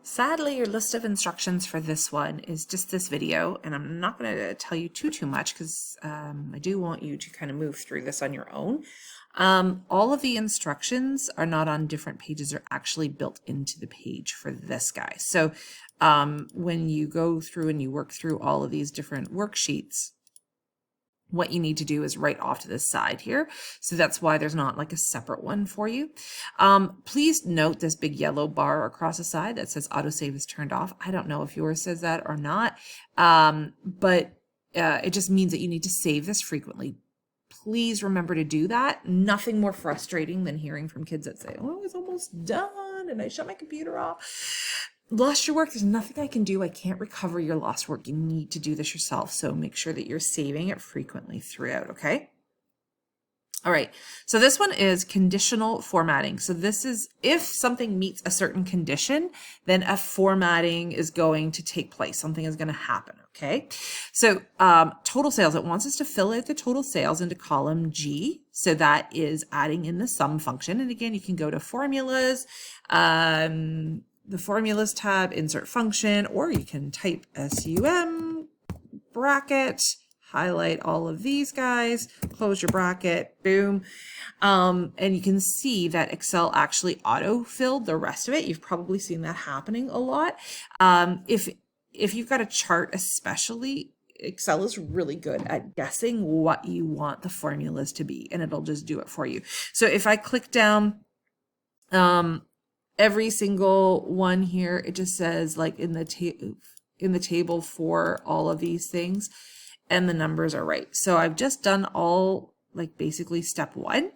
Sadly, your list of instructions for this one is just this video, and I'm not going to tell you too much because I do want you to kind of move through this on your own. All of the instructions are not on different pages, they're actually built into the page for this guy. So when you go through and you work through all of these different worksheets, what you need to do is write off to the side here. So that's why there's not like a separate one for you. Please note this big yellow bar across the side that says autosave is turned off. I don't know if yours says that or not, but it just means that you need to save this frequently. Please remember to do that. Nothing more frustrating than hearing from kids that say, oh, it's almost done and I shut my computer off. Lost your work, there's nothing I can do. I can't recover your lost work. You need to do this yourself. So make sure that you're saving it frequently throughout, okay? All right, so this one is conditional formatting. So this is if something meets a certain condition, then a formatting is going to take place. Something is going to happen, okay? So total sales, it wants us to fill out the total sales into column G. So that is adding in the sum function. And again, you can go to formulas, the formulas tab, insert function, or you can type SUM bracket, highlight all of these guys, close your bracket, boom. And you can see that Excel actually auto-filled the rest of it. You've probably seen that happening a lot. If you've got a chart especially, Excel is really good at guessing what you want the formulas to be, and it'll just do it for you. So if I click down, every single one here, it just says like in the table for all of these things, and the numbers are right. So I've just done all like basically step one.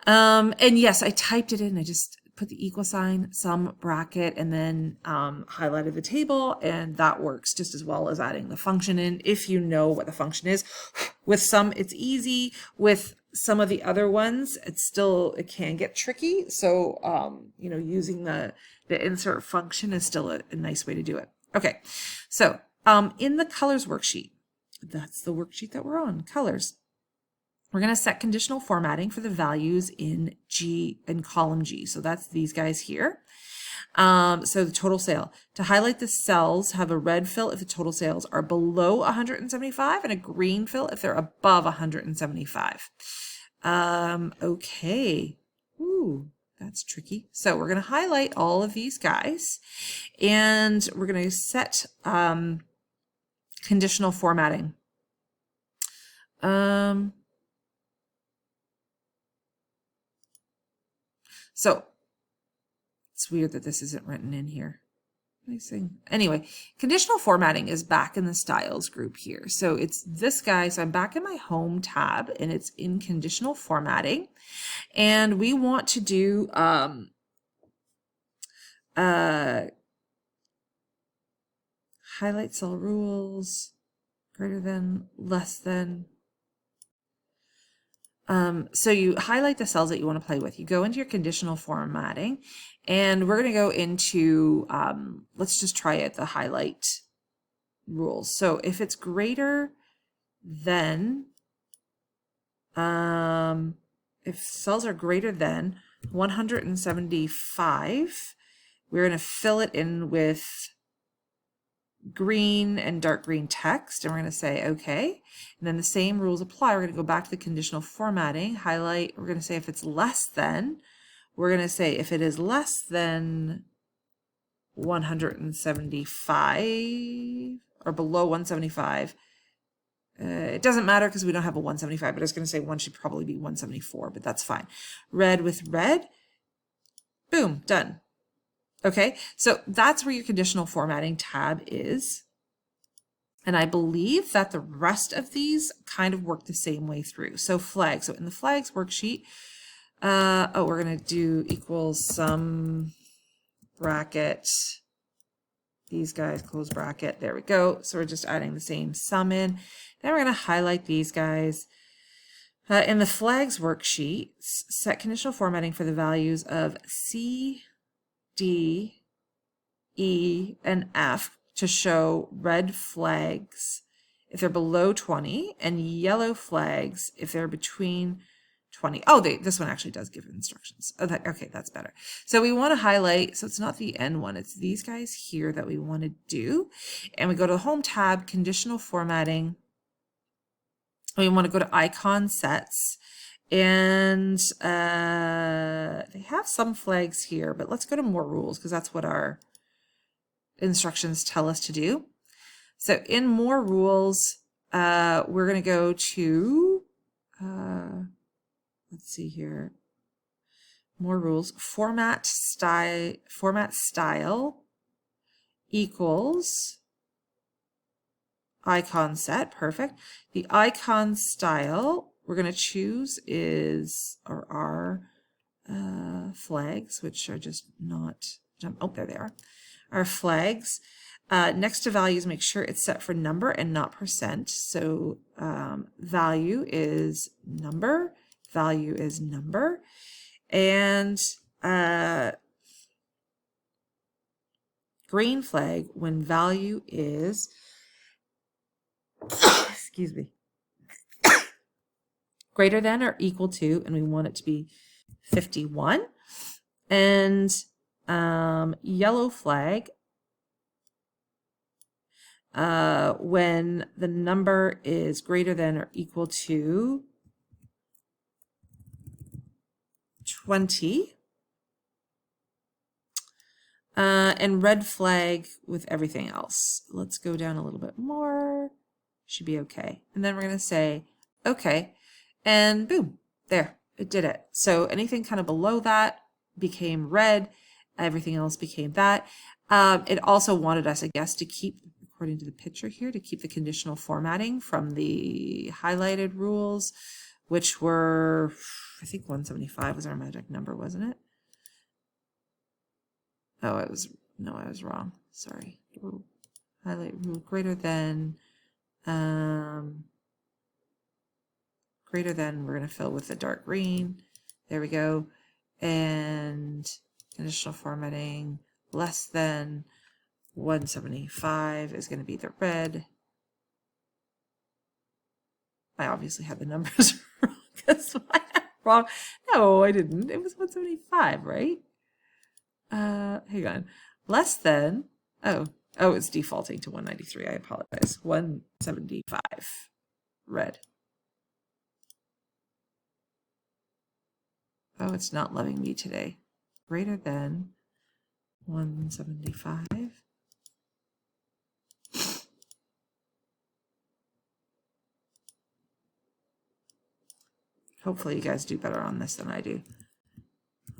And yes, I typed it in. I just put the equal sign, sum bracket, and then highlighted the table, and that works just as well as adding the function in if you know what the function is. With some, it's easy. With some of the other ones, it can get tricky. So, using the insert function is still a nice way to do it. Okay, so in the colors worksheet, that's the worksheet that we're on, colors. We're going to set conditional formatting for the values in column G. So that's these guys here. So the total sale. To highlight the cells, have a red fill if the total sales are below 175 and a green fill if they're above 175. Okay. Ooh, that's tricky. So we're going to highlight all of these guys, and we're going to set conditional formatting. So it's weird that this isn't written in here. Nice thing. Anyway, conditional formatting is back in the styles group here. So it's this guy. So I'm back in my home tab, and it's in conditional formatting. And we want to do highlight cell rules, greater than, less than. So you highlight the cells that you want to play with. You go into your conditional formatting, and we're going to go into, let's just try it, the highlight rules. So if it's greater than, if cells are greater than 175, we're going to fill it in with green and dark green text, and we're going to say okay, and then the same rules apply. We're going to go back to the conditional formatting, highlight, we're going to say if it's less than, we're going to say if it is less than 175 or below 175, it doesn't matter because we don't have a 175, but I was going to say one should probably be 174, but that's fine. Red with red, boom, done. Okay, so that's where your conditional formatting tab is. And I believe that the rest of these kind of work the same way through. So flags. So in the flags worksheet, we're going to do equals sum bracket. These guys, close bracket. There we go. So we're just adding the same sum in. Then we're going to highlight these guys. In the flags worksheet, set conditional formatting for the values of C, D, E, and F to show red flags if they're below 20 and yellow flags if they're between 20. Oh, this one actually does give instructions. Oh, okay, that's better. So we want to highlight, so it's not the end one, it's these guys here that we want to do. And we go to the Home tab, Conditional Formatting. We want to go to Icon Sets. And they have some flags here, but let's go to More Rules because that's what our instructions tell us to do. So in More Rules, we're going to go to, let's see here, More Rules, Format Style equals Icon Set, perfect. The icon style we're going to choose is our flags, which are just not, oh, there they are. Our flags. Next to values, make sure it's set for number and not percent. So value is number, value is number. And green flag when value is, excuse me, greater than or equal to, and we want it to be 51. And yellow flag when the number is greater than or equal to 20. And red flag with everything else. Let's go down a little bit more. Should be okay. And then we're going to say, okay. And boom, there, it did it. So anything kind of below that became red. Everything else became that. It also wanted us, I guess, to keep, according to the picture here, to keep the conditional formatting from the highlighted rules, which were, I think 175 was our magic number, wasn't it? Oh, it was, no, I was wrong. Sorry. Highlight rule greater than, we're going to fill with the dark green. There we go. And conditional formatting less than 175 is going to be the red. I obviously had the numbers wrong. That's why I'm wrong. No, I didn't. It was 175, right? Hang on. Less than, oh, it's defaulting to 193. I apologize. 175 red. Oh, it's not loving me today. Greater than 175. Hopefully you guys do better on this than I do.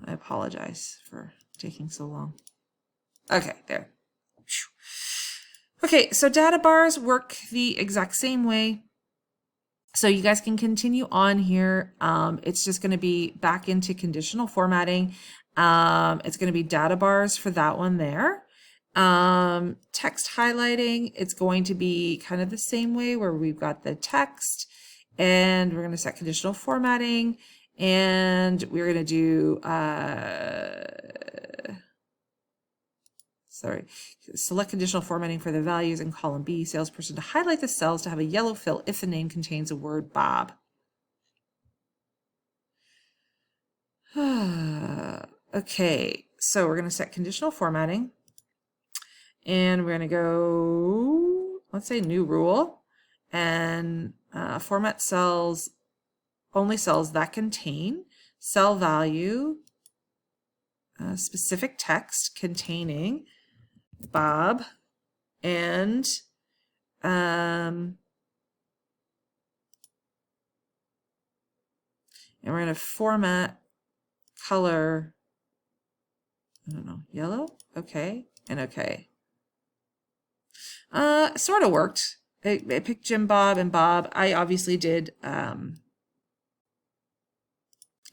I apologize for taking so long. Okay, there. Okay, so data bars work the exact same way. So you guys can continue on here. It's just going to be back into conditional formatting. It's going to be data bars for that one there. Text highlighting, it's going to be kind of the same way where we've got the text and we're going to set conditional formatting and we're going to do, select conditional formatting for the values in column B, salesperson to highlight the cells to have a yellow fill if the name contains the word Bob. Okay, so we're going to set conditional formatting and we're going to go, let's say new rule, and format cells, only cells that contain cell value, specific text containing Bob, and we're going to format color, I don't know, yellow, okay, and okay. Sort of worked. I picked Jim, Bob, and Bob. I obviously did, I'm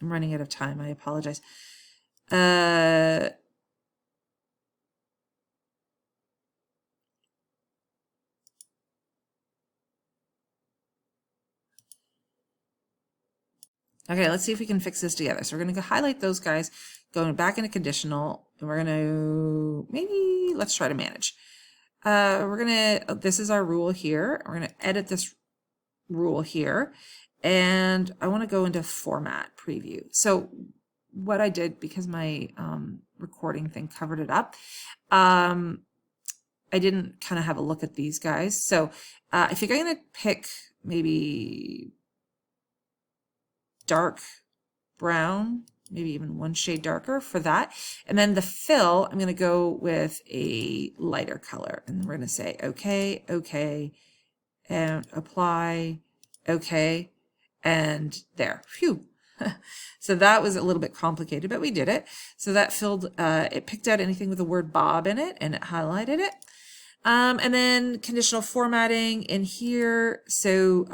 running out of time, I apologize. Okay, let's see if we can fix this together. So we're going to go highlight those guys, going back into conditional, and we're going to, maybe, let's try to manage. We're going to, this is our rule here. We're going to edit this rule here. and I want to go into format preview. So what I did, because my recording thing covered it up, I didn't kind of have a look at these guys. So I think I'm going to pick maybe dark brown, maybe even one shade darker for that. And then the fill, I'm going to go with a lighter color. And we're going to say, okay, okay, and apply, okay, and there. Phew. So that was a little bit complicated, but we did it. So that filled, it picked out anything with the word Bob in it, and it highlighted it. And then conditional formatting in here. So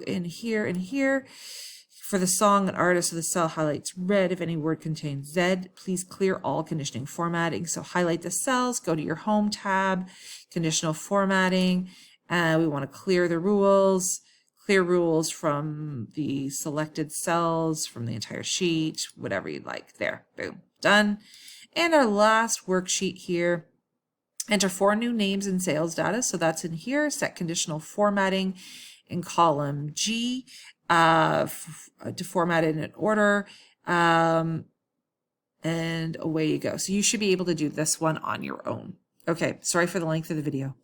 in here, for the song and artist, so the cell highlights red if any word contains Z. Please clear all conditioning formatting. So highlight the cells, go to your Home tab, conditional formatting. We want to clear the rules. Clear rules from the selected cells, from the entire sheet, whatever you'd like. There, boom, done. And our last worksheet here, enter 4 new names in sales data. So that's in here, set conditional formatting in column G to format it in an order. And away you go. So you should be able to do this one on your own. Okay, sorry for the length of the video.